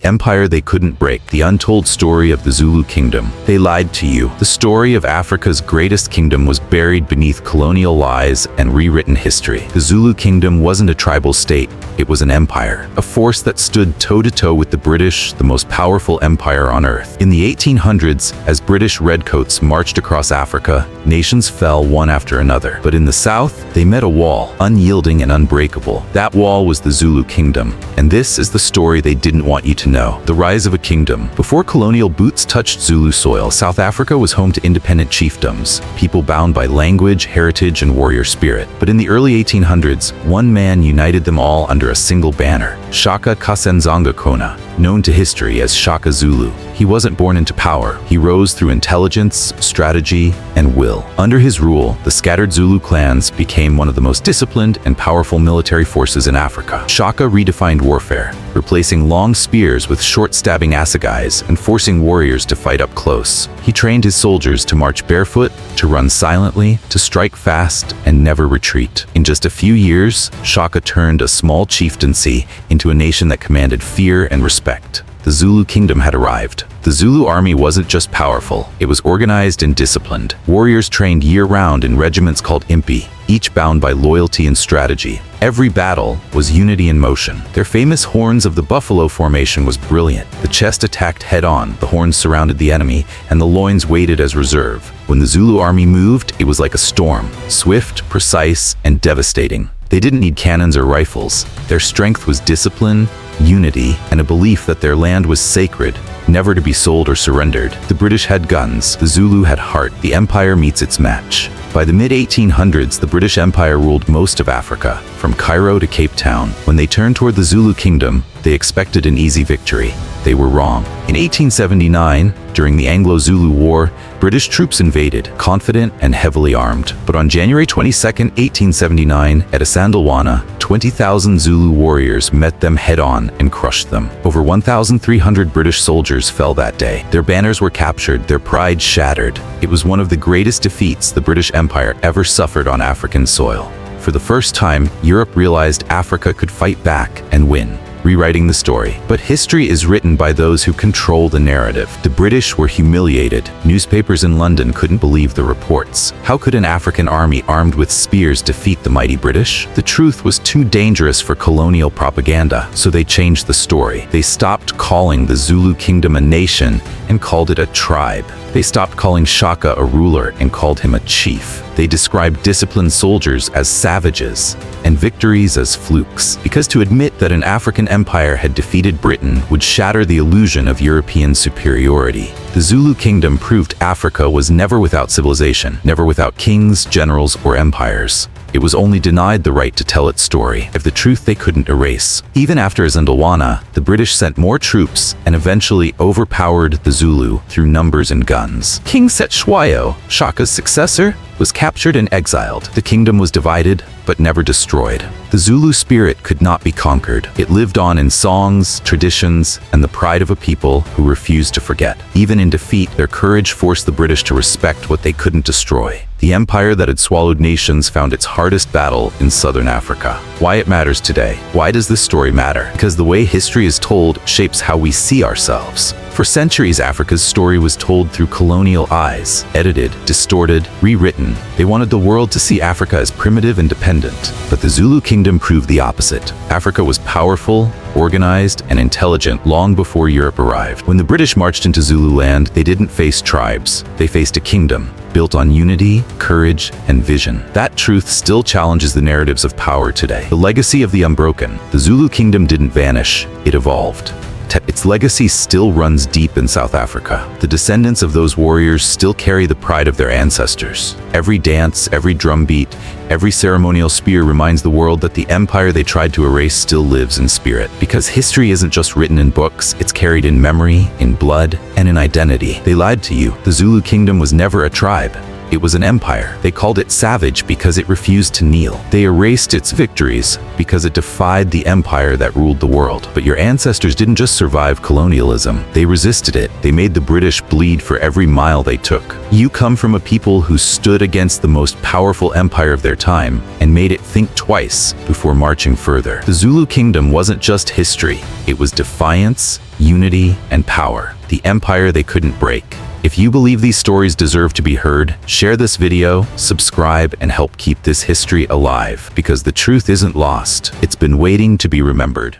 the empire they couldn't break, the untold story of the Zulu Kingdom. They lied to you. The story of Africa's greatest kingdom was buried beneath colonial lies and rewritten history. The Zulu Kingdom wasn't a tribal state, it was an empire, a force that stood toe-to-toe with the British, the most powerful empire on earth. In the 1800s, as British redcoats marched across Africa, nations fell one after another. But in the south, they met a wall, unyielding and unbreakable. That wall was the Zulu Kingdom. And this is the story they didn't want you to know. The rise of a kingdom. Before colonial boots touched Zulu soil, South Africa was home to independent chiefdoms, people bound by language, heritage, and warrior spirit. But in the early 1800s, one man united them all under a single banner, Shaka Zulu, known to history as Shaka Zulu. He wasn't born into power. He rose through intelligence, strategy, and will. Under his rule, the scattered Zulu clans became one of the most disciplined and powerful military forces in Africa. Shaka redefined warfare, replacing long spears with short stabbing assegais and forcing warriors to fight up close. He trained his soldiers to march barefoot, to run silently, to strike fast, and never retreat. In just a few years, Shaka turned a small chieftaincy into a nation that commanded fear and respect. The Zulu Kingdom had arrived. The Zulu army wasn't just powerful, it was organized and disciplined. Warriors trained year-round in regiments called impi, each bound by loyalty and strategy. Every battle was unity in motion. Their famous horns of the buffalo formation was brilliant. The chest attacked head-on, the horns surrounded the enemy, and the loins waited as reserve. When the Zulu army moved, it was like a storm, swift, precise, and devastating. They didn't need cannons or rifles. Their strength was discipline, unity, and a belief that their land was sacred, never to be sold or surrendered. The British had guns, the Zulu had heart. The empire meets its match. By the mid-1800s, the British Empire ruled most of Africa, from Cairo to Cape Town. When they turned toward the Zulu Kingdom, they expected an easy victory. They were wrong. In 1879, during the Anglo-Zulu War, British troops invaded, confident and heavily armed. But on January 22, 1879, at Isandlwana, 20,000 Zulu warriors met them head-on and crushed them. Over 1,300 British soldiers fell that day. Their banners were captured, their pride shattered. It was one of the greatest defeats the British Empire ever suffered on African soil. For the first time, Europe realized Africa could fight back and win, rewriting the story. But history is written by those who control the narrative. The British were humiliated. Newspapers in London couldn't believe the reports. How could an African army armed with spears defeat the mighty British? The truth was too dangerous for colonial propaganda, so they changed the story. They stopped calling the Zulu Kingdom a nation and called it a tribe. They stopped calling Shaka a ruler and called him a chief. They described disciplined soldiers as savages and victories as flukes, because to admit that an African empire had defeated Britain would shatter the illusion of European superiority. The Zulu Kingdom proved Africa was never without civilization, never without kings, generals, or empires. It was only denied the right to tell its story, of the truth they couldn't erase. Even after Isandlwana, the British sent more troops and eventually overpowered the Zulu through numbers and guns. King Cetshwayo, Shaka's successor, was captured and exiled. The kingdom was divided, but never destroyed. The Zulu spirit could not be conquered. It lived on in songs, traditions, and the pride of a people who refused to forget. Even in defeat, their courage forced the British to respect what they couldn't destroy. The empire that had swallowed nations found its hardest battle in southern Africa. Why it matters today? Why does this story matter? Because the way history is told shapes how we see ourselves. For centuries, Africa's story was told through colonial eyes, edited, distorted, rewritten. They wanted the world to see Africa as primitive and dependent. But the Zulu Kingdom proved the opposite. Africa was powerful, organized, and intelligent long before Europe arrived. When the British marched into Zululand, they didn't face tribes. They faced a kingdom built on unity, courage, and vision. That truth still challenges the narratives of power today. The legacy of the unbroken. The Zulu Kingdom didn't vanish, it evolved. Its legacy still runs deep in South Africa. The descendants of those warriors still carry the pride of their ancestors. Every dance, every drumbeat, every ceremonial spear reminds the world that the empire they tried to erase still lives in spirit. Because history isn't just written in books, it's carried in memory, in blood, and in identity. They lied to you. The Zulu Kingdom was never a tribe. It was an empire. They called it savage because it refused to kneel. They erased its victories because it defied the empire that ruled the world. But your ancestors didn't just survive colonialism. They resisted it. They made the British bleed for every mile they took. You come from a people who stood against the most powerful empire of their time and made it think twice before marching further. The Zulu Kingdom wasn't just history. It was defiance, unity, and power. The empire they couldn't break. If you believe these stories deserve to be heard, share this video, subscribe, and help keep this history alive, because the truth isn't lost. It's been waiting to be remembered.